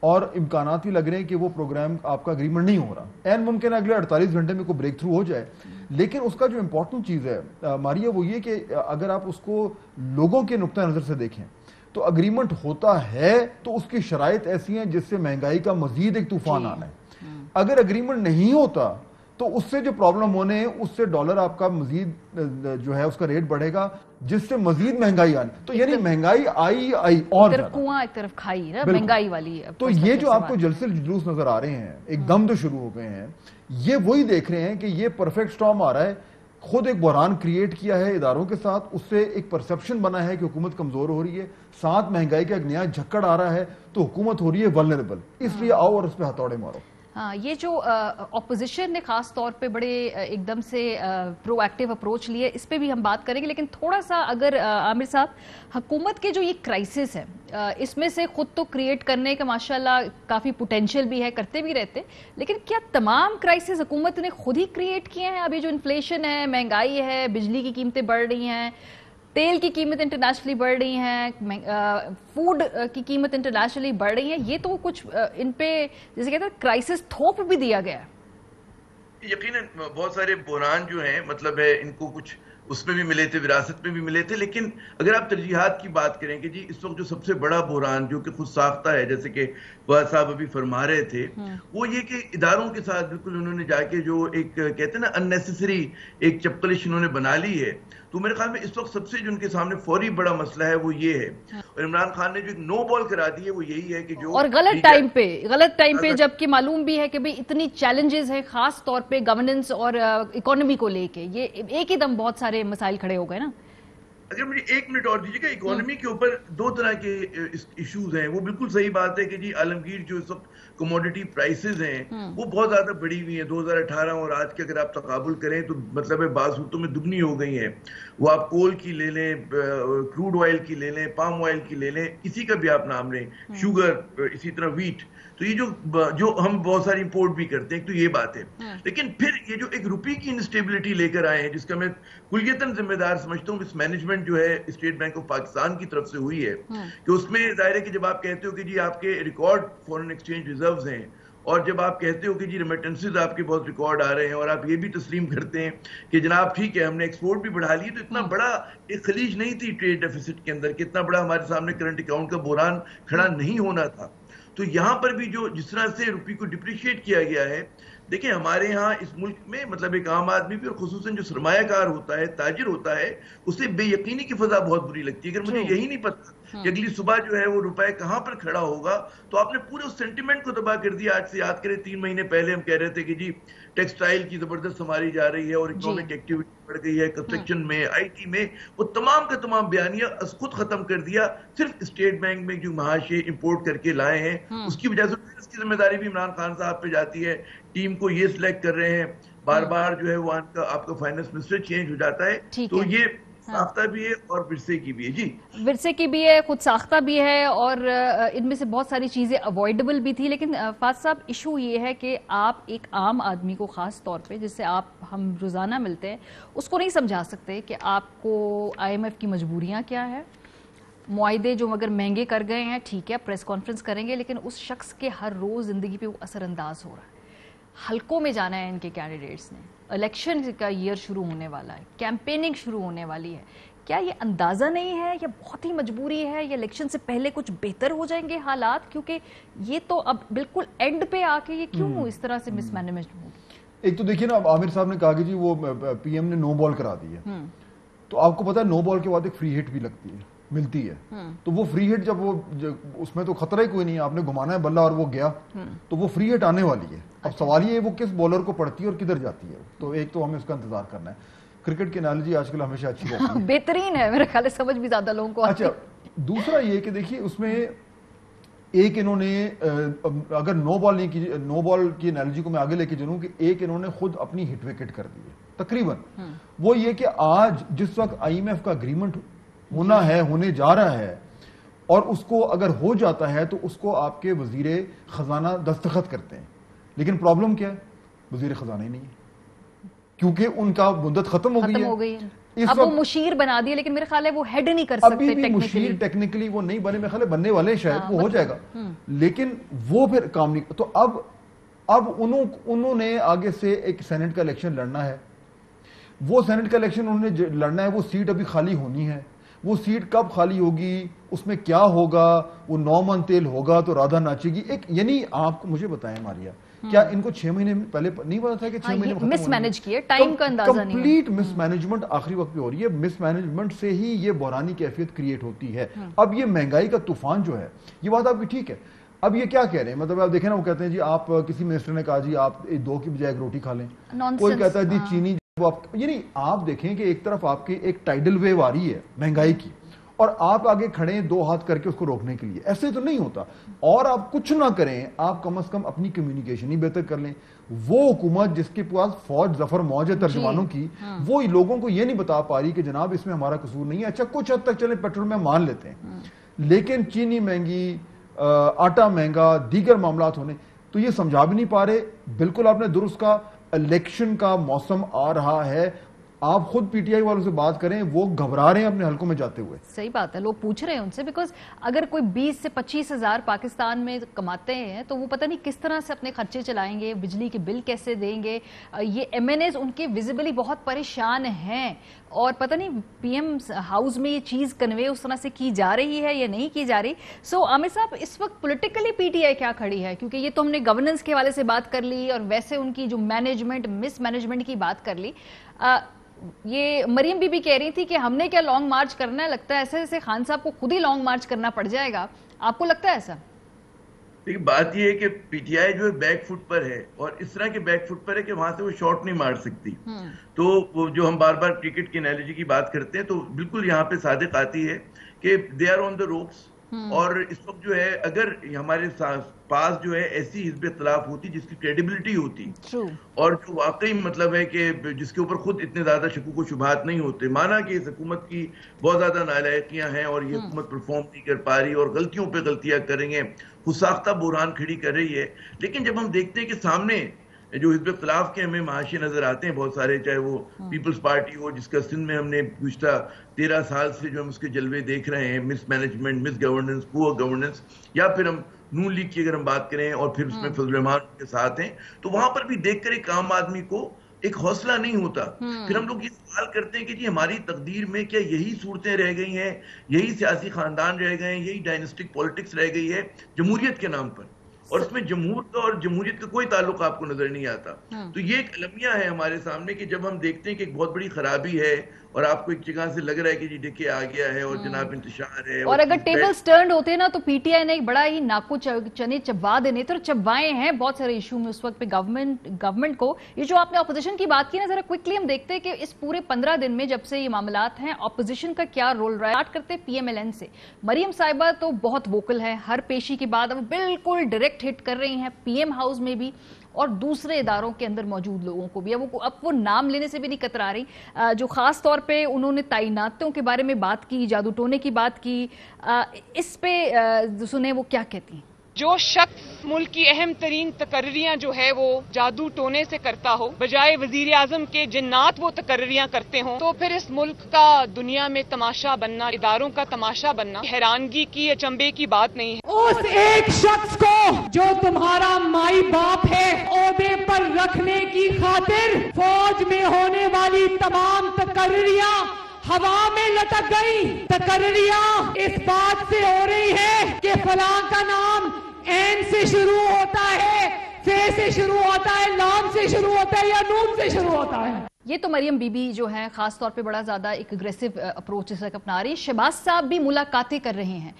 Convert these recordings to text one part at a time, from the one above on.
اور امکانات بھی لگ رہے ہیں کہ وہ پروگرام آپ کا اگریمنٹ نہیں ہو رہا. این ممکن ہے اگلے 48 گھنٹے میں کوئی بریک تھرو ہو جائے, لیکن اس کا جو امپورٹنٹ چیز ہے ماریا وہ یہ کہ اگر آپ اس کو لوگوں کے نقطہ نظر سے دیکھیں تو اگریمنٹ ہوتا ہے تو اس کی شرائط ایسی ہیں جس سے مہنگائی کا مزید ایک طوفان آنا ہے. اگر اگریمنٹ نہیں ہوتا تو اس سے جو پرابلم ہونے ہیں اس سے ڈالر آپ کا مزید جو ہے اس کا ریٹ بڑھے گا, جس سے مزید مہنگائی آنی. تو یعنی مہنگائی آئی اور کنواں ایک طرف کھائی نا مہنگائی والی. تو یہ جو آپ کو جلسے جلوس نظر آ رہے ہیں ایک دم تو شروع ہو گئے ہیں, یہ وہی دیکھ رہے ہیں کہ یہ پرفیکٹ سٹارم آ رہا ہے. خود ایک بحران کریٹ کیا ہے اداروں کے ساتھ, اس سے ایک پرسپشن بنا ہے کہ حکومت کمزور ہو رہی ہے, ساتھ مہنگائی کا ایک نیا جھکڑ آ رہا ہے, تو حکومت ہو رہی ہے ولنریبل. اس لیے آؤ اور اس پہ ہتھوڑے مارو. ہاں, یہ جو اپوزیشن نے خاص طور پہ بڑے ایک دم سے پرو ایکٹیو اپروچ لیے, اس پہ بھی ہم بات کریں گے, لیکن تھوڑا سا اگر عامر صاحب, حکومت کے جو یہ کرائسس ہے اس میں سے خود تو کریٹ کرنے کا ماشاءاللہ کافی پوٹینشیل بھی ہے, کرتے بھی رہتے, لیکن کیا تمام کرائسس حکومت نے خود ہی کریٹ کیے ہیں؟ ابھی جو انفلیشن ہے, مہنگائی ہے, بجلی کی قیمتیں بڑھ رہی ہیں, تیل کی قیمت انٹرنیشنلی بڑھ رہی ہیں, فوڈ کی قیمت انٹرنیشنلی بڑھ رہی ہیں, یہ تو کچھ ان پہ جیسے کہتے ہیں کرائسس تھوپ بھی دیا گیا ہے. یقیناً بہت سارے بحران جو ہیں مطلب ہے ان کو کچھ اس میں بھی ملے تھے, وراثت میں بھی ملے تھے, لیکن اگر آپ ترجیحات کی بات کریں کہ جی اس وقت جو سب سے بڑا بحران جو کہ خود ساختہ ہے, جیسے کہ فہد صاحب ابھی فرما رہے تھے, وہ یہ کہ اداروں کے ساتھ بالکل انہوں نے جا کے جو ایک کہتے ہیں نا اننیسیسری ایک چپکلش انہوں نے بنا لی ہے. تو میرے خیال میں اس وقت سب سے جو ان کے سامنے فوری بڑا مسئلہ ہے وہ یہ ہے, اور عمران خان نے جو ایک نو بال کرا دی ہے وہ یہی ہے کہ جو اور غلط ٹائم پہ جبکہ معلوم بھی ہے کہ بھئی اتنی چیلنجز ہیں خاص طور پہ گورننس اور اکانومی کو لے کے, یہ ایک ہی دم بہت سارے مسائل کھڑے ہو گئے نا. اگر مجھے 1 منٹ اور دیجیے گا, اکانومی کے اوپر 2 طرح کے ایشوز ہیں. وہ بالکل صحیح بات ہے کہ جی عالمگیر جو اس وقت کموڈیٹی پرائسز ہیں وہ بہت زیادہ بڑی ہوئی ہیں. 2018 اور آج کے اگر آپ تقابل کریں تو مطلب ہے بعض صورتوں میں دگنی ہو گئی ہیں. وہ آپ کول کی لے لیں, کروڈ آئل کی لے لیں, پام آئل کی لے لیں, کسی کا بھی آپ نام لیں, شوگر, اسی طرح ویٹ. تو یہ جو ہم بہت ساری امپورٹ بھی کرتے ہیں, تو یہ بات ہے. لیکن پھر یہ جو ایک روپی کی انسٹیبلٹی لے کر آئے ہیں, جس کا میں کلیتاً ذمہ دار سمجھتا ہوں اس مینجمنٹ جو ہے اسٹیٹ بینک آف پاکستان کی طرف سے ہوئی ہے, کہ اس میں ظاہر ہے کہ جب آپ کہتے ہو کہ جی آپ کے ریکارڈ فورن ایکسچینج ریزروز ہیں, اور جب آپ کہتے ہو کہ جی ریمیٹنسز آپ کے بہت ریکارڈ آ رہے ہیں, اور آپ یہ بھی تسلیم کرتے ہیں کہ جناب ٹھیک ہے ہم نے ایکسپورٹ بھی بڑھا لی, تو اتنا بڑا ایک خلیج نہیں تھی ٹریڈ ڈیفیسٹ کے اندر کہ اتنا بڑا ہمارے سامنے کرنٹ اکاؤنٹ کا بحران کھڑا نہیں ہونا تھا. تو یہاں پر بھی جو جس طرح سے روپی کو ڈپریشیٹ کیا گیا ہے, دیکھیں ہمارے ہاں اس ملک میں مطلب ایک عام آدمی بھی, اور خصوصاً جو سرمایہ کار ہوتا ہے, تاجر ہوتا ہے, اسے بے یقینی کی فضا بہت بری لگتی ہے. اگر مجھے یہی نہیں پتا کہ اگلی صبح جو ہے وہ روپے کہاں پر کھڑا ہوگا, تو آپ نے پورے اس سینٹیمنٹ کو تباہ کر دیا. آج سے یاد کریں 3 مہینے پہلے ہم کہہ رہے تھے کہ جی ٹیکسٹائل کی زبردست سنبھالی جا رہی ہے اور اکنامک ایکٹیویٹی بڑھ گئی ہے, کنسٹرکشن میں, آئی ٹی میں, وہ تمام کا تمام بیانیہ خود ختم کر دیا. صرف اسٹیٹ بینک میں جو معاشی امپورٹ کر کے لائے ہیں اس کی وجہ سے اس کی ذمہ داری بھی عمران خان صاحب پہ جاتی ہے. ٹیم کو یہ سلیکٹ کر رہے ہیں, بار بار جو ہے وہ آپ کا فائنانس منسٹر چینج ہو جاتا ہے, تو یہ ساختہ بھی ہے اور ورثے کی بھی ہے. جی ورثے کی بھی ہے, خود ساختہ بھی ہے, اور ان میں سے بہت ساری چیزیں اوائڈبل بھی تھی. لیکن فاضل صاحب ایشو یہ ہے کہ آپ ایک عام آدمی کو خاص طور پہ جس سے ہم روزانہ ملتے ہیں, اس کو نہیں سمجھا سکتے کہ آپ کو IMF کی مجبوریاں کیا ہے. معاہدے جو اگر مہنگے کر گئے ہیں ٹھیک ہے, پریس کانفرنس کریں گے, لیکن اس شخص کے ہر روز زندگی پہ وہ اثر انداز ہو رہا ہے. حلقوں میں جانا ہے ان کے کینڈیڈیٹس نے, الیکشن کا ایئر شروع ہونے والا ہے, کیمپیننگ شروع ہونے والی ہے. کیا یہ اندازہ نہیں ہے یا بہت ہی مجبوری ہے, یا الیکشن سے پہلے کچھ بہتر ہو جائیں گے حالات, کیونکہ یہ تو اب بالکل اینڈ پہ آ کے یہ کیوں اس طرح سے مس مینجمنٹ ہوگی؟ ایک تو دیکھیے نا, عامر صاحب نے کہا کہ جی وہ PM نے نو بال کرا دی ہے, تو آپ کو پتا ہے نو بال کے بعد ایک فری ہٹ بھی لگتی ہے, ملتی ہے. تو وہ فری ہٹ جب وہ اس میں تو خطرہ ہی کوئی نہیں ہے, آپ نے گھمانا ہے بلہ اور وہ گیا, تو وہ فری ہٹ آنے والی ہے. اب سوال یہ ہے وہ کس بولر کو پڑتی ہے اور کدھر جاتی ہے, تو ایک تو ہمیں اس کا انتظار کرنا ہے. کرکٹ کی انالوجی آج کل ہمیشہ اچھی رہتی ہے, بہترین ہے میرے خیال ہے, سمجھ بھی زیادہ لوگوں کو. اچھا, دوسرا یہ کہ دیکھیے اس میں ایک انہوں نے اگر نو بال کی انالوجی کو میں آگے لے کے چلوں, کہ ایک انہوں نے خود اپنی ہٹ وکٹ کر دی ہے تقریباً. وہ یہ کہ آج جس وقت IMF کا اگریمنٹ ہونا ہے, ہونے جا رہا ہے, اور اس کو اگر ہو جاتا ہے تو اس کو آپ کے وزیر خزانہ دستخط کرتے ہیں, لیکن پرابلم کیا ہے, وزیر خزانہ ہی نہیں ہے, کیونکہ ان کا مدت ختم ہو گئی ہے. اب وہ مشیر بنا دیے لیکن میرے خیال ہے وہ ہیڈ نہیں کر سکتے ابھی بھی مشیر ٹیکنیکلی وہ نہیں بنے، میرے خیال ہے بننے والے شاید وہ ہو جائے گا، لیکن وہ پھر کام نہیں. تو اب انہوں نے آگے سے ایک سینٹ کا الیکشن لڑنا ہے. وہ سینٹ کا الیکشن انہوں نے لڑنا ہے، وہ سیٹ ابھی خالی ہونی ہے. وہ سیٹ کب خالی ہوگی، اس میں کیا ہوگا، وہ 9 من تیل ہوگا تو رادھا ناچے گی. ایک یعنی آپ مجھے بتائیں ماریا، کیا ان کو 6 مہینے پہلے نہیں پتا تھا کہ 6 مہینے مس مینج کیے، ٹائم کا اندازہ نہیں، کمپلیٹ مس مینجمنٹ آخری وقت پہ ہو رہی ہے. مس مینجمنٹ سے ہی یہ بحرانی کیفیت کریٹ ہوتی ہے. اب یہ مہنگائی کا طوفان جو ہے، یہ بات آپ کی ٹھیک ہے. اب یہ کیا کہہ رہے ہیں، مطلب آپ دیکھیں نا، وہ کہتے ہیں جی آپ کسی منسٹر نے کہا جی آپ 2 کی بجائے 1 روٹی کھا لیں. کوئی کہتا ہے جی چینی، یعنی آپ دیکھیں کہ ایک طرف آپ کی ایک ٹائیڈل ویو آ رہی ہے مہنگائی کی، اور آپ آگے کھڑے ہیں 2 ہاتھ کر کے اس کو روکنے کے لیے. ایسے تو نہیں ہوتا. اور آپ کچھ نہ کریں، آپ کم از کم اپنی کمیونیکیشن ہی بہتر کر لیں. وہ حکومت جس کے پاس فوج ظفر موج ہے ترجمانوں کی، وہ لوگوں کو یہ نہیں بتا پا رہی کہ جناب اس میں ہمارا قصور نہیں ہے. اچھا کچھ حد تک چلیں پیٹرول میں مان لیتے ہیں، لیکن چینی مہنگی، آٹا مہنگا، دیگر معاملات ہونے، تو یہ سمجھا بھی نہیں پا رہے. بالکل آپ نے درست کہا، الیکشن کا موسم آ رہا ہے. آپ خود پی ٹی آئی والوں سے بات کریں، وہ گھبرا رہے ہیں اپنے حلقوں میں جاتے ہوئے. صحیح بات ہے، لوگ پوچھ رہے ہیں ان سے، بیکاز اگر کوئی 20 سے 25 ہزار پاکستان میں کماتے ہیں تو وہ پتہ نہیں کس طرح سے اپنے خرچے چلائیں گے، بجلی کے بل کیسے دیں گے. یہ ایم این ایز ان کے ویزیبلی بہت پریشان ہیں، اور پتہ نہیں پی ایم ہاؤس میں یہ چیز کنوے اس طرح سے کی جا رہی ہے یا نہیں کی جا رہی. سو عامر صاحب، اس وقت پولیٹیکلی پی ٹی آئی کیا کھڑی ہے؟ کیونکہ یہ تو ہم نے گورننس کے حوالے سے بات کر لی، اور ویسے ان کی جو مینجمنٹ، مس مینجمنٹ کی بات کر لی. یہ مریم بی بی کہہ رہی تھی کہ ہم نے کیا لانگ مارچ کرنا ہے، لگتا ہے ایسے جیسے خان صاحب کو خود ہی لانگ مارچ کرنا پڑ جائے گا. آپ کو لگتا ہے ایسا؟ دیکھیں، بات یہ ہے کہ پی ٹی آئی جو ہے بیک فٹ پر ہے، اور اس طرح کے بیک فٹ پر ہے کہ وہاں سے وہ شاٹ نہیں مار سکتی. تو وہ جو ہم بار بار کرکٹ کی انالوجی کی بات کرتے ہیں، تو بالکل یہاں پہ صادق آتی ہے کہ they are on the ropes. اور اس وقت جو ہے اگر ہمارے پاس جو ہے ایسی حزب اختلاف ہوتی جس کی کریڈیبلٹی ہوتی، اور جو واقعی مطلب ہے کہ جس کے اوپر خود اتنے زیادہ شکوک و شبہات نہیں ہوتے، مانا کہ اس حکومت کی بہت زیادہ نالائقیاں ہیں اور یہ حکومت پرفارم نہیں کر پا رہی اور غلطیوں پہ غلطیاں کریں گے، خود ساختہ بحران کھڑی کر رہی ہے. لیکن جب ہم دیکھتے ہیں کہ سامنے جو حزب اختلاف کے ہمیں معاشی نظر آتے ہیں بہت سارے، چاہے وہ پیپلز پارٹی ہو جس کا سندھ میں ہم نے گزشتہ 13 سال سے جو ہم اس کے جلوے دیکھ رہے ہیں، مس مینجمنٹ، مس گورننس، پور گورننس، یا پھر ہم نون لیگ کی اگر ہم بات کریں اور پھر اس میں فضل الرحمان کے ساتھ ہیں، تو وہاں پر بھی دیکھ کر ایک عام آدمی کو ایک حوصلہ نہیں ہوتا. پھر ہم لوگ یہ سوال کرتے ہیں کہ جی ہماری تقدیر میں کیا یہی صورتیں رہ گئی ہیں، یہی سیاسی خاندان رہ گئے ہیں، یہی ڈائنسٹک پولیٹکس رہ گئی ہے جمہوریت کے نام پر، اور اس میں جمہور کا اور جمہوریت کا کوئی تعلق آپ کو نظر نہیں آتا. تو یہ ایک المیہ ہے ہمارے سامنے کہ جب ہم دیکھتے ہیں کہ ایک بہت بڑی خرابی ہے اور آپ کو ایک جگہ سے لگ رہا ہے کہ جی دیکھیں آ گیا ہے اور جناب انتشار ہے، اور اگر ٹیبلز ٹرنڈ ہوتے نا تو پی ٹی آئی نے ایک بڑا ہی ناکو چنے چبا دینے تھے، اور چبائے ہیں بہت سارے ایشو میں اس وقت پہ گورنمنٹ کو. یہ جو آپ نے اپوزیشن کی بات کی نا، ذرا کوئکلی ہم دیکھتے ہیں کہ اس پورے 15 دن میں جب سے یہ معاملات ہیں اپوزیشن کا کیا رول رہا ہے. اسٹارٹ کرتے پی ایم ایل این سے. مریم صاحبہ تو بہت ووکل ہے، ہر پیشی کے بعد وہ بالکل ڈائریکٹ ہٹ کر رہی ہیں پی ایم ہاؤس میں بھی اور دوسرے اداروں کے اندر موجود لوگوں کو بھی. اب وہ نام لینے سے بھی نہیں کترا رہی. جو خاص طور پہ انہوں نے تعیناتوں کے بارے میں بات کی، جادو ٹونے کی بات کی، اس پہ سنیں وہ کیا کہتی ہیں. جو شخص ملک کی اہم ترین تقرریاں جو ہے وہ جادو ٹونے سے کرتا ہو، بجائے وزیر اعظم کے جنات وہ تقرریاں کرتے ہوں، تو پھر اس ملک کا دنیا میں تماشا بننا، اداروں کا تماشا بننا حیرانگی کی، اچنبے کی بات نہیں ہے. اس ایک شخص کو جو تمہارا مائی باپ ہے عہدے پر رکھنے کی خاطر فوج میں ہونے والی تمام تقرریاں ہوا میں لٹک گئی. تقرریاں اس بات سے ہو رہی ہے کہ فلاں کا نام این سے شروع ہوتا ہے، فے سے شروع ہوتا ہے، لام سے شروع ہوتا ہے یا نون سے شروع ہوتا ہے. یہ تو مریم بی بی جو ہیں خاص طور پہ بڑا زیادہ ایک اگریسو اپروچ اس وقت اپنا رہی ہیں. شہباز صاحب بھی ملاقاتیں کر رہے ہیں.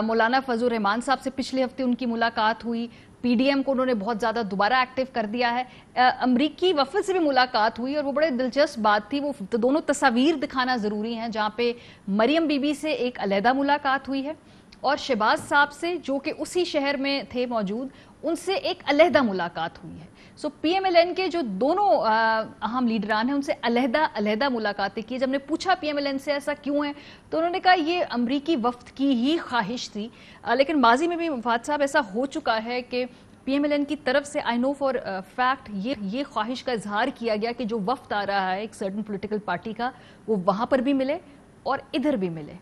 مولانا فضل الرحمان صاحب سے پچھلے ہفتے ان کی ملاقات ہوئی. پی ڈی ایم کو انہوں نے بہت زیادہ دوبارہ ایکٹیو کر دیا ہے. امریکی وفد سے بھی ملاقات ہوئی اور وہ بڑے دلچسپ بات تھی. وہ دونوں تصاویر دکھانا ضروری ہیں جہاں پہ مریم بی بی سے ایک علیحدہ ملاقات ہوئی ہے اور شہباز صاحب سے جو کہ اسی شہر میں تھے موجود، ان سے ایک علیحدہ ملاقات ہوئی ہے. سو پی ایم ایل این کے جو دونوں اہم لیڈران ہیں ان سے علیحدہ ملاقاتیں کی. جب نے پوچھا پی ایم ایل این سے ایسا کیوں ہے تو انہوں نے کہا یہ امریکی وفد کی ہی خواہش تھی. لیکن ماضی میں بھی وفاد صاحب ایسا ہو چکا ہے کہ پی ایم ایل این کی طرف سے آئی نو فار فیکٹ یہ خواہش کا اظہار کیا گیا کہ جو وفد آ رہا ہے ایک سرٹن پولیٹیکل پارٹی کا وہ وہاں پر بھی ملے اور ادھر بھی ملے.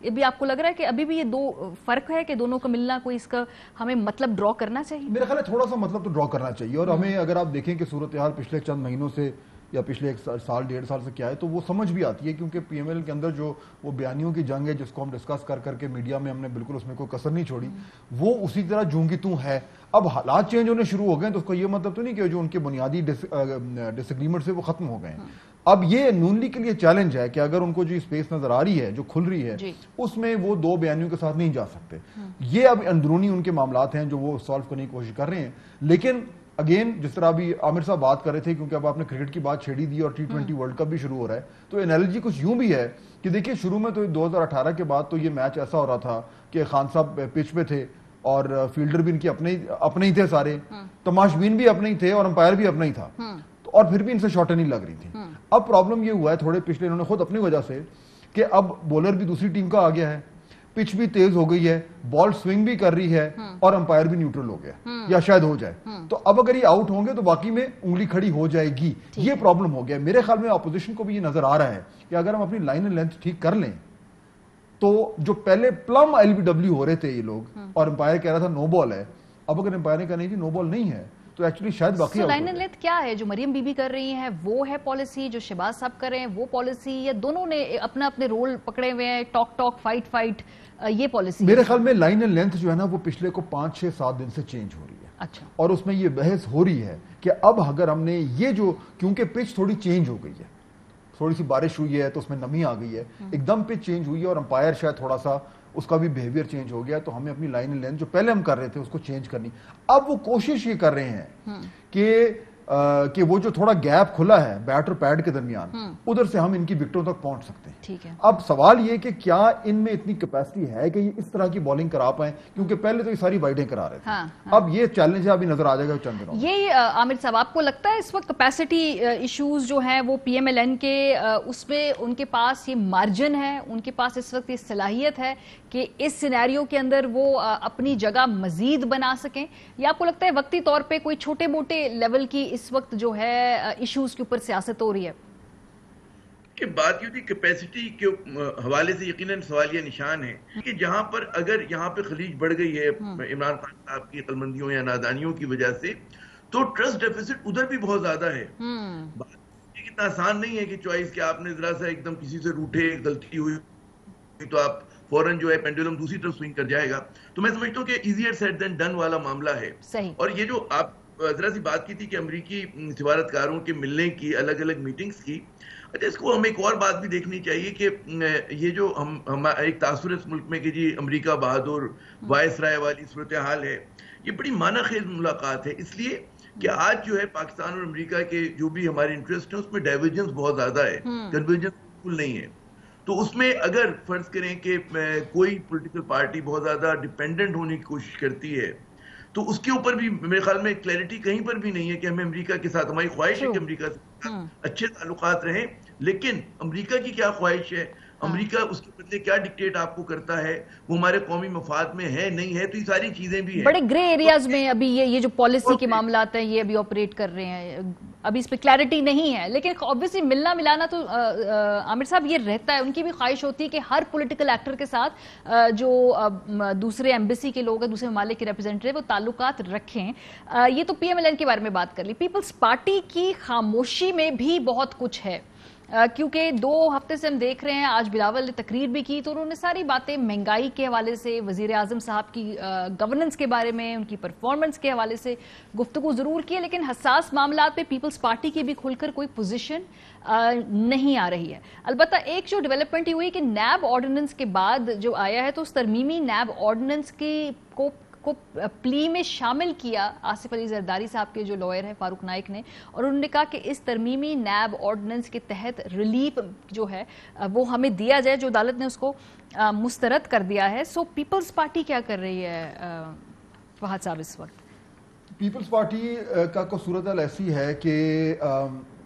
یہ بھی آپ کو لگ رہا ہے کہ ابھی بھی یہ دو فرق ہے کہ دونوں کا ملنا کوئی اس کا ہمیں مطلب ڈرا کرنا چاہیے؟ میرا خیال ہے تھوڑا سا مطلب تو ڈرا کرنا چاہیے. اور ہمیں اگر آپ دیکھیں کہ صورتحال پچھلے چند مہینوں سے یا پچھلے ایک سال ڈیڑھ سال سے کیا ہے تو وہ سمجھ بھی آتی ہے, کیونکہ پی ایم ایل کے اندر جو وہ بیانیوں کی جنگ ہے جس کو ہم ڈسکس کر کے میڈیا میں ہم نے بالکل اس میں کوئی کسر نہیں چھوڑی, وہ اسی طرح جونگی توں ہے. اب حالات چینج ہونے شروع ہو گئے ہیں تو اس کا یہ مطلب تو نہیں کہ جو ان کے بنیادی ڈس ایگریمنٹ سے وہ ختم ہو گئے ہیں. اب یہ نون لیگ کے لیے چیلنج ہے کہ اگر ان کو جو اسپیس نظر آ رہی ہے جو کھل رہی ہے اس میں وہ دو بیانیوں کے ساتھ نہیں جا سکتے. یہ اب اندرونی ان کے معاملات ہیں جو وہ سالو کرنے کی کوشش کر رہے ہیں. لیکن اگین جس طرح ابھی عامر صاحب بات کر رہے تھے, کیونکہ اب آپ نے کرکٹ کی بات چھیڑی دی اور T20 ورلڈ کپ بھی شروع ہو رہا ہے, تو انالوجی کچھ یوں بھی ہے کہ دیکھیں شروع میں تو 2018 کے بعد تو یہ میچ ایسا ہو رہا تھا کہ خان صاحب پچ پہ تھے اور فیلڈر بھی ان کے اپنے ہی تھے سارے, تماشبین بھی اپنے ہی تھے اور امپائر بھی اپنا ہی تھا, اور پھر بھی ان سے شاٹیں نہیں لگ رہی تھی. اب پرابلم یہ ہوا ہے تھوڑے پچھلے انہوں نے خود اپنی وجہ سے کہ اب بولر بھی دوسری ٹیم کا آ گیا ہے, پچ بھی تیز ہو گئی ہے, بال سوئنگ بھی کر رہی ہے اور امپائر بھی نیوٹرل ہو گیا یا شاید ہو جائے, تو اب اگر یہ آؤٹ ہوں گے تو باقی میں انگلی کھڑی ہو جائے گی. یہ پرابلم ہو گیا. میرے خیال میں اپوزیشن کو بھی یہ نظر آ رہا ہے کہ اگر ہم اپنی لائن اینڈ لینتھ ٹھیک کر لیں تو جو پہلے پلم LBW ہو رہے تھے یہ لوگ اور امپائر کہہ رہا تھا نو بال ہے, اب اگر امپائر نے کہا نہیں جی نو بال نہیں ہے تو ایکچولی شاید باقی لائن اینڈ لیتھ کیا ہے جو مریم بی بی کر رہی ہیں وہ ہے پالیسی, جو شہباز صاحب کر رہے ہیں وہ پالیسی, یا دونوں نے اپنا اپنے رول پکڑے ہوئے ہیں, ٹاک فائٹ یہ پالیسی؟ میرے خیال میں لائن اینڈ لینتھ جو ہے نا وہ پچھلے کو 5-6-7 دن سے چینج ہو رہی ہے. اچھا. اور اس میں یہ بحث ہو رہی ہے کہ اب اگر ہم نے یہ جو کیونکہ پچ تھوڑی چینج ہو گئی ہے, تھوڑی سی بارش ہوئی ہے تو اس میں نمی آ گئی ہے, ایک دم پچ چینج ہوئی ہے اور امپائر شاید تھوڑا سا اس کا بھی بیہیویئر چینج ہو گیا, تو ہمیں اپنی لائن اینڈ لینتھ جو پہلے ہم کر رہے تھے اس کو چینج کرنی. اب وہ کوشش یہ کر رہے ہیں کہ وہ جو تھوڑا گیپ کھلا ہے بیٹ اور پیڈ کے درمیان ادھر سے ہم ان کی وکٹوں تک پہنچ سکتے ہیں. ٹھیک ہے. اب سوال یہ کہ کیا ان میں اتنی کیپیسٹی ہے کہ یہ اس طرح کی بالنگ کرا پائیں, کیونکہ پہلے تو یہ ساری وائڈیں کرا رہے تھے. اب یہ چیلنج ہے, ابھی نظر آ جائے گا چند دنوں. یہ عامر صاحب آپ کو لگتا ہے اس وقت کیپیسٹی ایشوز جو ہیں وہ پی ایم ایل این کے اس میں ان کے پاس یہ مارجن ہے, ان کے پاس اس وقت یہ صلاحیت ہے کہ اس سینیریو کے اندر وہ اپنی جگہ مزید بنا سکیں, یا آپ کو لگتا ہے وقتی طور پہ کوئی چھوٹے موٹے لیول کی اس وقت جو ہے ایشوز کے اوپر سیاست ہو رہی ہے؟ کہ بات یہ تھی کیپیسٹی کے حوالے سے یقیناً سوالیہ نشان ہے کہ جہاں پر اگر یہاں پہ خلیج بڑھ گئی ہے عمران خان صاحب کی عقلمندیوں یا نادانیوں کی وجہ سے, تو ٹرسٹ ڈیفیسٹ ادھر بھی بہت زیادہ ہے. بات اتنا آسان نہیں ہے کہ چوائس کہ آپ نے ذرا سا ایک دم کسی سے روٹے غلطی ہوئی تو آپ فوراً جو ہے پینڈولم دوسری طرف سوئنگ کر جائے گا. تو میں سمجھتا ہوں کہ ایزیئر سیڈ دین ڈن والا معاملہ ہے. اور یہ جو آپ ذرا سی بات کی تھی کہ امریکی سفارتکاروں کے ملنے کی, الگ الگ میٹنگز کی, اچھا اس کو ہمیں ایک اور بات بھی دیکھنی چاہیے کہ یہ جو ہم ایک تاثر اس ملک میں کہ جی امریکہ بہادر وائس رائے والی صورتحال ہے, یہ بڑی معنی خیز ملاقات ہے, اس لیے کہ آج جو ہے پاکستان اور امریکہ کے جو بھی ہمارے انٹرسٹ ہیں اس میں ڈائیورجنس بہت زیادہ ہے, کنورجنس بالکل نہیں ہے. تو اس میں اگر فرض کریں کہ کوئی پولیٹیکل پارٹی بہت زیادہ ڈیپینڈنٹ ہونے کی کوشش کرتی ہے تو اس کے اوپر بھی میرے خیال میں کلیئرٹی کہیں پر بھی نہیں ہے کہ ہمیں امریکہ کے ساتھ, ہماری خواہش ہے کہ امریکہ سے اچھے تعلقات رہیں, لیکن امریکہ کی کیا خواہش ہے, امریکہ اس کے بدلے کیا ڈکٹیٹ آپ کو کرتا ہے, وہ ہمارے قومی مفاد میں ہے نہیں ہے, تو یہ ساری چیزیں بھی ہیں. بڑے گرے ایریاز میں ابھی یہ جو پالیسی کے معاملات ہیں یہ ابھی آپریٹ کر رہے ہیں, ابھی اس پہ کلیئرٹی نہیں ہے. لیکن obviously ملنا ملانا تو عامر صاحب یہ رہتا ہے, ان کی بھی خواہش ہوتی ہے کہ ہر پولیٹیکل ایکٹر کے ساتھ جو دوسرے ایمبیسی کے لوگ ہیں, دوسرے ممالک کے ریپرزینٹیو, وہ تعلقات رکھیں. یہ تو پی ایم ایل این کے بارے میں بات کر لی. پیپلز پارٹی کی خاموشی میں بھی بہت کچھ ہے, کیونکہ 2 ہفتے سے ہم دیکھ رہے ہیں, آج بلاول نے تقریر بھی کی تو انہوں نے ساری باتیں مہنگائی کے حوالے سے, وزیر اعظم صاحب کی گورننس کے بارے میں, ان کی پرفارمنس کے حوالے سے گفتگو ضرور کی ہے, لیکن حساس معاملات پہ پیپلز پارٹی کی بھی کھل کر کوئی پوزیشن نہیں آ رہی ہے. البتہ ایک جو ڈیولپمنٹ ہی ہوئی کہ نیب آرڈیننس کے بعد جو آیا ہے تو اس ترمیمی نیب آرڈیننس کو پلی میں شامل کیا آصف علی زرداری صاحب کے جو لائر ہیں فاروق نائک نے, اور انہوں نے کہا کہ اس ترمیمی نیب آرڈیننس کے تحت ریلیف جو ہے وہ ہمیں دیا جائے, جو عدالت نے اس کو مسترد کر دیا ہے. سو پیپلز پارٹی کیا کر رہی ہے فہد صاحب اس وقت؟ پیپلز پارٹی کا کو صورتحال ایسی ہے کہ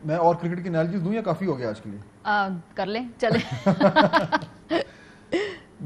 میں اور کرکٹ کی انالوجیز دوں یا کافی ہو گیا آج کے لیے؟ کر لیں, چلیں.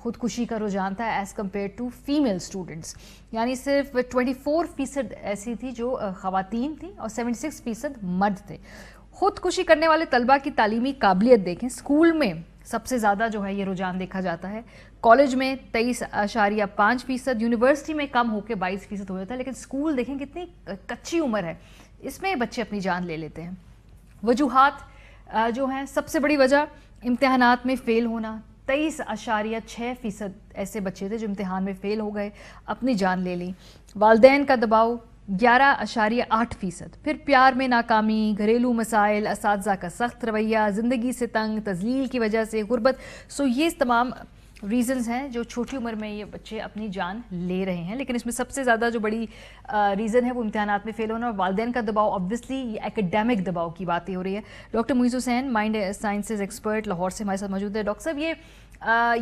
خودکشی کا رجحان تھا as compare to female students, یعنی صرف 24% ایسی تھی جو خواتین تھیں اور 76% مرد تھے۔ خودکشی کرنے والے طلبہ کی تعلیمی قابلیت دیکھیں، اسکول میں سب سے زیادہ جو ہے یہ رجحان دیکھا جاتا ہے، کالج میں 23.5%، یونیورسٹی میں کم ہو کے 22% ہو جاتا ہے، لیکن اسکول دیکھیں کتنی کچی عمر ہے، اس میں بچے اپنی جان لے لیتے ہیں۔ وجوہات جو ہیں، سب سے بڑی وجہ امتحانات میں فیل ہونا، 23.6% ایسے بچے تھے جو امتحان میں فیل ہو گئے، اپنی جان لے لی۔ والدین کا دباؤ 11.8%، پھر پیار میں ناکامی، گھریلو مسائل، اساتذہ کا سخت رویہ، زندگی سے تنگ، تذلیل کی وجہ سے غربت۔ سو یہ تمام ریزنز ہیں جو چھوٹی عمر میں یہ بچے اپنی جان لے رہے ہیں، لیکن اس میں سب سے زیادہ جو بڑی ریزن ہے وہ امتحانات میں فیل ہونا اور والدین کا دباؤ۔ آبویسلی یہ ایکیڈیمک دباؤ کی باتیں ہو رہی ہے۔ ڈاکٹر معیز حسین، مائنڈ سائنسز ایکسپرٹ، لاہور سے ہمارے ساتھ موجود ہے۔ ڈاکٹر صاحب،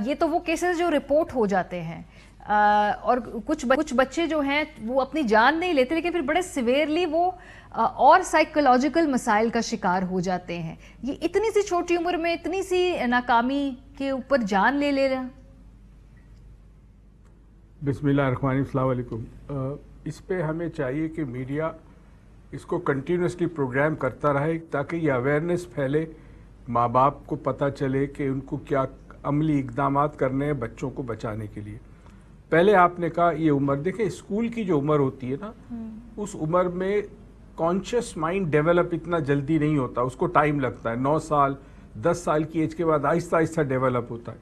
یہ تو وہ کیسز جو رپورٹ ہو جاتے ہیں اور کچھ بچے جو ہیں وہ اپنی جان نہیں لیتے، لیکن پھر بڑے سیویئرلی وہ اور سائیکولوجیکل مسائل کا شکار ہو جاتے ہیں۔ یہ اتنی سی چھوٹی عمر میں اتنی سی ناکامی کے اوپر جان لے رہا۔ بسم اللہ الرحمن الرحیم، السلام علیکم۔ اس پہ ہمیں چاہیے کہ میڈیا اس کو کنٹینیوسلی پروگرام کرتا رہے تاکہ یہ اویئرنیس پھیلے، ماں باپ کو پتہ چلے کہ ان کو کیا عملی اقدامات کرنے ہیں بچوں کو بچانے کے لیے۔ پہلے آپ نے کہا یہ عمر، دیکھیں اسکول کی جو عمر ہوتی ہے نا، اس عمر میں کانشیس مائنڈ ڈیولپ اتنا جلدی نہیں ہوتا، اس کو ٹائم لگتا ہے۔ 9 سال 10 سال کی ایج کے بعد آہستہ آہستہ ڈیولپ ہوتا ہے۔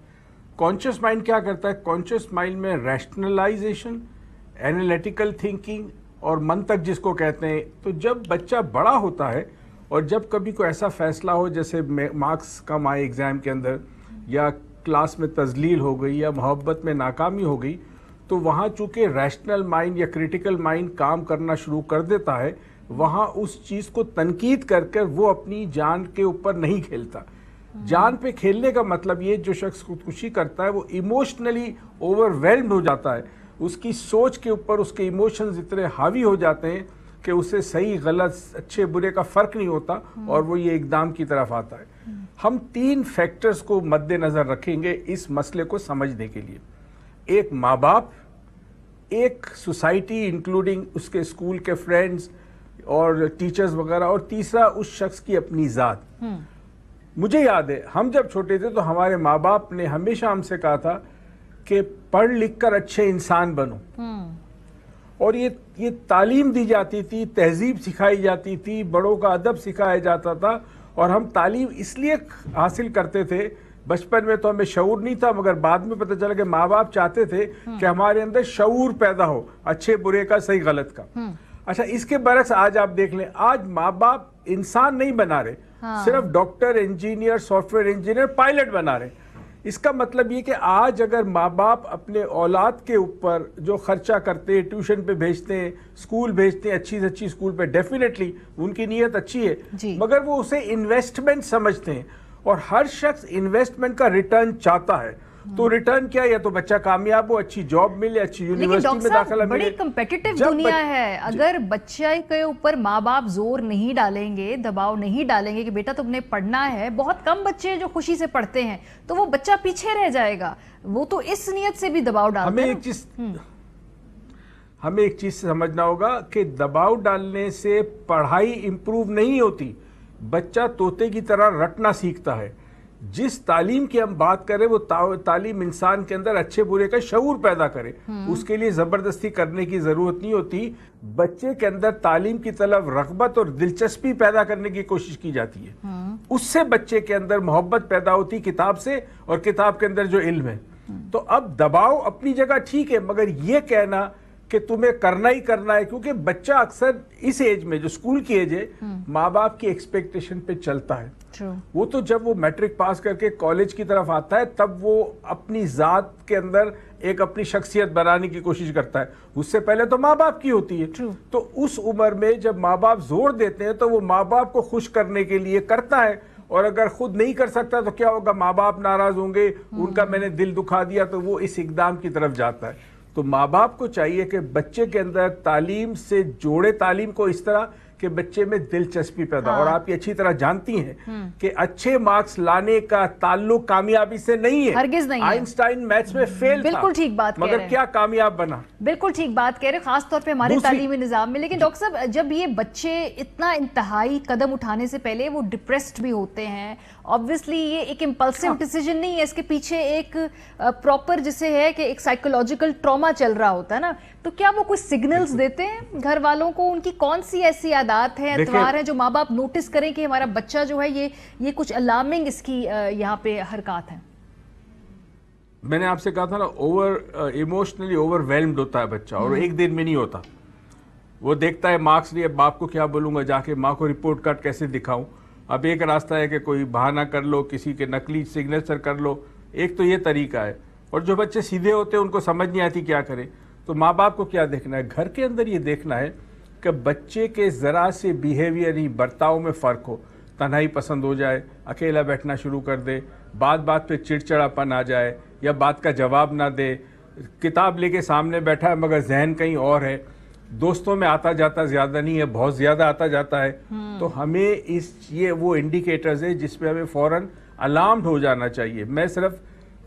کانشیس مائنڈ کیا کرتا ہے؟ کانشیس مائنڈ میں ریشنلائزیشن، اینالیٹیکل تھنکنگ اور منطق جس کو کہتے ہیں۔ تو جب بچہ بڑا ہوتا ہے اور جب کبھی کوئی ایسا فیصلہ ہو جیسے مارکس کم آئے ایگزام کے اندر، یا کلاس میں تذلیل ہو گئی، یا محبت میں ناکامی ہو گئی، تو وہاں چونکہ ریشنل مائنڈ یا کریٹیکل مائنڈ کام کرنا شروع کر دیتا ہے، وہاں اس چیز کو تنقید کر کر وہ اپنی جان کے اوپر نہیں کھیلتا۔ جان پہ کھیلنے کا مطلب یہ جو شخص خودکشی کرتا ہے وہ ایموشنلی اوور ویلمڈ ہو جاتا ہے، اس کی سوچ کے اوپر اس کے ایموشنز اتنے حاوی ہو جاتے ہیں کہ اسے صحیح غلط اچھے برے کا فرق نہیں ہوتا اور وہ یہ اقدام کی طرف آتا ہے۔ ہم 3 فیکٹرز کو مد نظر رکھیں گے اس مسئلے کو سمجھنے کے لیے۔ ایک ماں باپ، ایک سوسائٹی انکلوڈنگ اس کے اسکول کے فرینڈز اور ٹیچرز وغیرہ، اور تیسرا اس شخص کی اپنی ذات۔ مجھے یاد ہے ہم جب چھوٹے تھے تو ہمارے ماں باپ نے ہمیشہ ہم سے کہا تھا کہ پڑھ لکھ کر اچھے انسان بنو، اور یہ تعلیم دی جاتی تھی، تہذیب سکھائی جاتی تھی، بڑوں کا ادب سکھایا جاتا تھا، اور ہم تعلیم اس لیے حاصل کرتے تھے۔ بچپن میں تو ہمیں شعور نہیں تھا، مگر بعد میں پتہ چلا کہ ماں باپ چاہتے تھے کہ ہمارے اندر شعور پیدا ہو اچھے برے کا، صحیح غلط کا۔ اچھا، اس کے برعکس آج آپ دیکھ لیں، آج ماں باپ انسان نہیں بنا رہے، صرف doctor, engineer, soft where engineer, pilot بنا رہے۔ اس کا مطلب یہ کہ آج اگر ماں باپ اپنے اولاد کے اوپر جو خرچہ کرتے ہیں، ٹیوشن پہ بھیجتے ہیں، اسکول بھیجتے ہیں، اچھی سے اچھی اسکول پہ، ڈیفینیٹلی ان کی نیت اچھی ہے، مگر وہ اسے انویسٹمنٹ سمجھتے ہیں، اور ہر شخص انویسٹمنٹ کا ریٹرن چاہتا ہے۔ تو ریٹرن کیا؟ یا تو بچہ کامیاب ہو، اچھی جاب ملے، اچھی یونیورسٹی میں داخلہ ملے۔ بڑی کمپیٹیٹو دنیا ہے، اگر بچہ کے اوپر ماں باپ زور نہیں ڈالیں گے، دباؤ نہیں ڈالیں گے کہ بیٹا تم نے پڑھنا ہے، بہت کم بچے جو خوشی سے پڑھتے ہیں، تو وہ بچہ پیچھے رہ جائے گا۔ وہ تو اس نیت سے بھی دباؤ ڈالتے ہیں۔ ہمیں ایک چیز سمجھنا ہوگا کہ دباؤ ڈالنے سے پڑھائی امپروو نہیں ہوتی، بچہ طوطے کی طرح رٹنا سیکھتا ہے۔ جس تعلیم کی ہم بات کریں وہ تعلیم انسان کے اندر اچھے برے کا شعور پیدا کرے، اس کے لیے زبردستی کرنے کی ضرورت نہیں ہوتی۔ بچے کے اندر تعلیم کی طرف رغبت اور دلچسپی پیدا کرنے کی کوشش کی جاتی ہے، اس سے بچے کے اندر محبت پیدا ہوتی کتاب سے، اور کتاب کے اندر جو علم ہے۔ تو اب دباؤ اپنی جگہ ٹھیک ہے، مگر یہ کہنا کہ تمہیں کرنا ہی کرنا ہے، کیونکہ بچہ اکثر اس ایج میں جو اسکول کی ایج ہے ماں باپ کی ایکسپیکٹیشن پہ چلتا ہے۔ وہ تو جب وہ میٹرک پاس کر کے کالج کی طرف آتا ہے تب وہ اپنی ذات کے اندر ایک اپنی شخصیت بنانے کی کوشش کرتا ہے، اس سے پہلے تو ماں باپ کی ہوتی ہے۔ تو اس عمر میں جب ماں باپ زور دیتے ہیں تو وہ ماں باپ کو خوش کرنے کے لیے کرتا ہے، اور اگر خود نہیں کر سکتا تو کیا ہوگا؟ ماں باپ ناراض ہوں گے، ان کا میں نے دل دکھا دیا، تو وہ اس اقدام کی طرف جاتا ہے۔ تو ماں باپ کو چاہیے کہ بچے کے اندر تعلیم سے جوڑے، تعلیم کو اس طرح کہ بچے میں دلچسپی پیدا اور آپ یہ اچھی طرح جانتی ہیں کہ اچھے مارکس لانے کا تعلق کامیابی سے نہیں ہے. ہرگز نہیں ہے. آئنسٹائن میتھس میں فیل تھا, بالکل ٹھیک بات کہہ رہے ہیں, مگر کیا کامیاب بنا. بالکل ٹھیک بات کہہ رہے ہیں, خاص طور پہ ہمارے تعلیمی نظام میں. لیکن ڈاکٹر صاحب جب یہ بچے اتنا انتہائی قدم اٹھانے سے پہلے وہ ڈپریسڈ بھی ہوتے ہیں, obviously یہ ایک امپلسو ڈیسیجن نہیں ہے, اس کے پیچھے ایک پراپر جسے ہے کہ ایک سائیکولوجیکل ٹراما چل رہا ہوتا ہے نا, تو کیا وہ کچھ سگنلز دیتے ہیں گھر والوں کو؟ ان کی کون سی ایسی عادات ہیں, اتوار ہیں جو ماں باپ نوٹس کریں کہ ہمارا بچہ جو ہے یہ کچھ الارمنگ اس کی یہاں پہ حرکات ہیں؟ میں نے آپ سے کہا تھا نا, ایموشنلی اوور ویلمڈ ہوتا ہے بچہ, اور ایک دن میں نہیں ہوتا. وہ دیکھتا ہے مارکس نہیں, اب باپ کو کیا بولوں گا, جا کے ماں کو رپورٹ کارڈ کیسے دکھاؤں. اب ایک راستہ ہے کہ کوئی بہانہ کر لو, کسی کے نقلی سگنیچر کر لو, ایک تو یہ طریقہ ہے. اور جو بچے سیدھے ہوتے ہیں ان کو سمجھ نہیں آتی کیا کریں, تو ماں باپ کو کیا دیکھنا ہے, گھر کے اندر یہ دیکھنا ہے کہ بچے کے ذرا سے بیہیویئر ہی برتاؤ میں فرق ہو, تنہائی پسند ہو جائے, اکیلا بیٹھنا شروع کر دے, بات پہ چڑچڑاپن آ جائے, یا بات کا جواب نہ دے, کتاب لے کے سامنے بیٹھا ہے مگر ذہن کہیں اور ہے, دوستوں میں آتا جاتا زیادہ نہیں ہے, بہت زیادہ آتا جاتا ہے. تو ہمیں یہ وہ انڈیکیٹرز ہیں جس پہ ہمیں فوراً الارمڈ ہو جانا چاہیے. میں صرف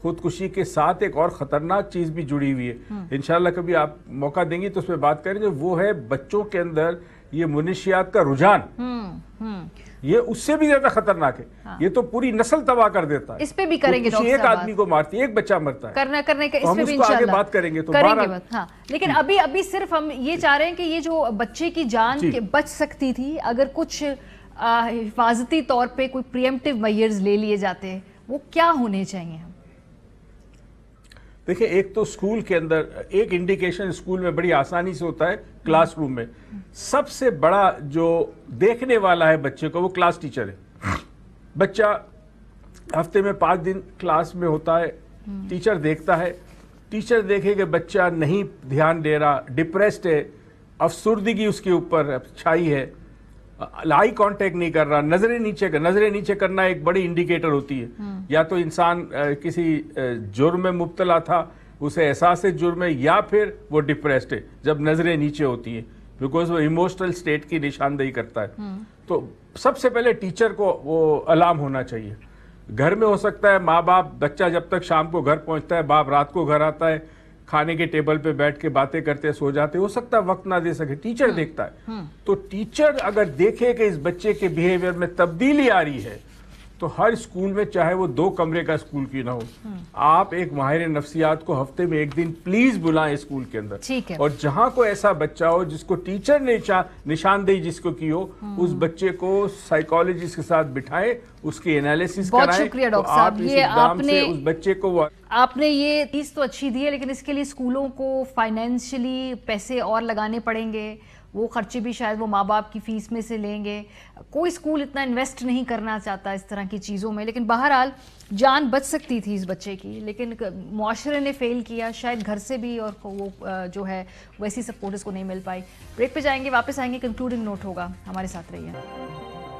خودکشی کے ساتھ ایک اور خطرناک چیز بھی جڑی ہوئی ہے, انشاءاللہ کبھی آپ موقع دیں گی تو اس پہ بات کریں گے, وہ ہے بچوں کے اندر یہ منشیات کا رجحان. یہ اس سے بھی زیادہ خطرناک ہے, یہ تو پوری نسل تباہ کر دیتا ہے. اس پہ بھی کریں گے ڈاکٹر ایک صاحب, آدمی کو مارتی ہے, ایک بچہ مرتا ہے, کرنے کا اس پہ بھی ہم اس کو آگے انشاءاللہ بات کریں گے. تو ہاں, لیکن ابھی صرف ہم یہ چاہ رہے ہیں کہ یہ جو بچے کی جان بچ سکتی تھی اگر کچھ حفاظتی طور پہ کوئی پریمپٹیو میئرز لے لیے جاتے, وہ کیا ہونے چاہیے؟ دیکھیں, ایک تو اسکول کے اندر ایک انڈیکیشن اسکول میں بڑی آسانی سے ہوتا ہے, کلاس روم میں سب سے بڑا جو دیکھنے والا ہے بچے کو وہ کلاس ٹیچر ہے. بچہ ہفتے میں 5 دن کلاس میں ہوتا ہے, ٹیچر دیکھتا ہے, ٹیچر دیکھے کہ بچہ نہیں دھیان دے رہا, ڈپریسڈ ہے, افسردگی اس کے اوپر چھائی ہے, آئی کانٹیکٹ نہیں کر رہا, نظریں نیچے کرنا ایک بڑی انڈیکیٹر ہوتی ہے. یا تو انسان کسی جرم میں مبتلا تھا, اسے احساس جرم ہے, یا پھر وہ ڈپریسڈ ہے جب نظریں نیچے ہوتی ہیں, بیکاز وہ ایموشنل سٹیٹ کی نشاندہی کرتا ہے. تو سب سے پہلے ٹیچر کو وہ الارم ہونا چاہیے. گھر میں ہو سکتا ہے ماں باپ, بچہ جب تک شام کو گھر پہنچتا ہے, باپ رات کو گھر آتا ہے, کھانے کے ٹیبل پہ بیٹھ کے باتیں کرتے سو جاتے, ہو سکتا ہے وقت نہ دے سکے, ٹیچر دیکھتا ہے. تو ٹیچر اگر دیکھے کہ اس بچے کے بیہیویئر میں تبدیلی آ رہی ہے, تو ہر اسکول میں, چاہے وہ 2 کمرے کا اسکول کی نہ ہو, آپ ایک ماہر نفسیات کو ہفتے میں 1 دن پلیز بلائیں اسکول کے اندر. اور جہاں کوئی ایسا بچہ ہو جس کو ٹیچر نے نشاندہی جس کو کی ہو, اس بچے کو سائیکالوجسٹ کے ساتھ بٹھائیں, اس کی انالیسس کرائیں. بہت شکریہ ڈاکٹر صاحب, یہ اس بچے کو آپ نے یہ چیز تو اچھی دی ہے, لیکن اس کے لیے اسکولوں کو فائنینشلی پیسے اور لگانے پڑیں گے, وہ خرچے بھی شاید وہ ماں باپ کی فیس میں سے لیں گے. کوئی اسکول اتنا انویسٹ نہیں کرنا چاہتا اس طرح کی چیزوں میں, لیکن بہرحال جان بچ سکتی تھی اس بچے کی, لیکن معاشرے نے فیل کیا, شاید گھر سے بھی, اور وہ جو ہے ویسی سپورٹ اس کو نہیں مل پائی. بریک پہ جائیں گے, واپس آئیں گے, کنکلوڈنگ نوٹ ہوگا, ہمارے ساتھ رہیے.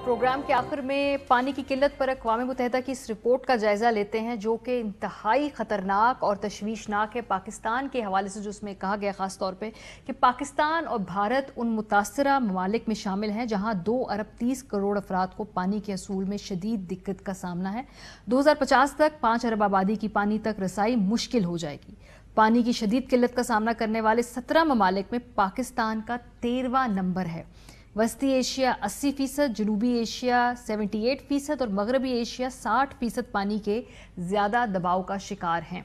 پروگرام کے آخر میں پانی کی قلت پر اقوام متحدہ کی اس رپورٹ کا جائزہ لیتے ہیں جو کہ انتہائی خطرناک اور تشویشناک ہے. پاکستان کے حوالے سے جو اس میں کہا گیا خاص طور پہ کہ پاکستان اور بھارت ان متاثرہ ممالک میں شامل ہیں جہاں 2 ارب 30 کروڑ افراد کو پانی کے حصول میں شدید دقت کا سامنا ہے. 2050 تک 5 ارب آبادی کی پانی تک رسائی مشکل ہو جائے گی. پانی کی شدید قلت کا سامنا کرنے والے 17 ممالک میں پاکستان کا 13واں نمبر ہے. وسطی ایشیا 80%, جنوبی ایشیا 78% اور مغربی ایشیا 60% پانی کے زیادہ دباؤ کا شکار ہیں.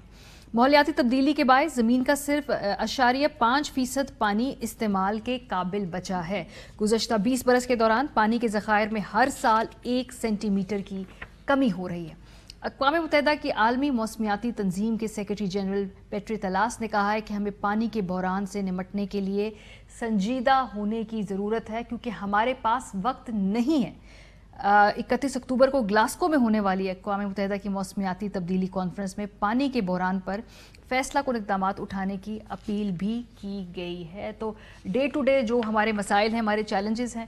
ماحولیاتی تبدیلی کے باعث زمین کا صرف 0.5% پانی استعمال کے قابل بچا ہے. گزشتہ 20 برس کے دوران پانی کے ذخائر میں ہر سال 1 سینٹی میٹر کی کمی ہو رہی ہے. اقوام متحدہ کی عالمی موسمیاتی تنظیم کے سیکرٹری جنرل پیٹری تلاس نے کہا ہے کہ ہمیں پانی کے بحران سے نمٹنے کے لیے سنجیدہ ہونے کی ضرورت ہے کیونکہ ہمارے پاس وقت نہیں ہے. 31 اکتوبر کو گلاسکو میں ہونے والی اقوام متحدہ کی موسمیاتی تبدیلی کانفرنس میں پانی کے بحران پر فیصلہ کن اقدامات اٹھانے کی اپیل بھی کی گئی ہے. تو ڈے ٹو ڈے جو ہمارے مسائل ہیں, ہمارے چیلنجز ہیں,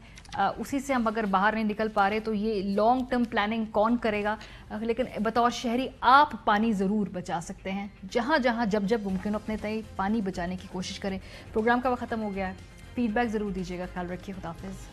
اسی سے ہم اگر باہر نہیں نکل پا رہے تو یہ لانگ ٹرم پلاننگ کون کرے گا. لیکن بطور شہری آپ پانی ضرور بچا سکتے ہیں. جہاں جہاں جب جب ممکن ہو اپنے تئیں پانی بچانے کی کوشش کریں. پروگرام کا وقت ختم ہو گیا ہے. فیڈ بیک ضرور دیجیے گا. خیال رکھیے. خدا حافظ.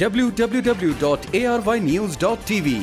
www.arYnews.tv।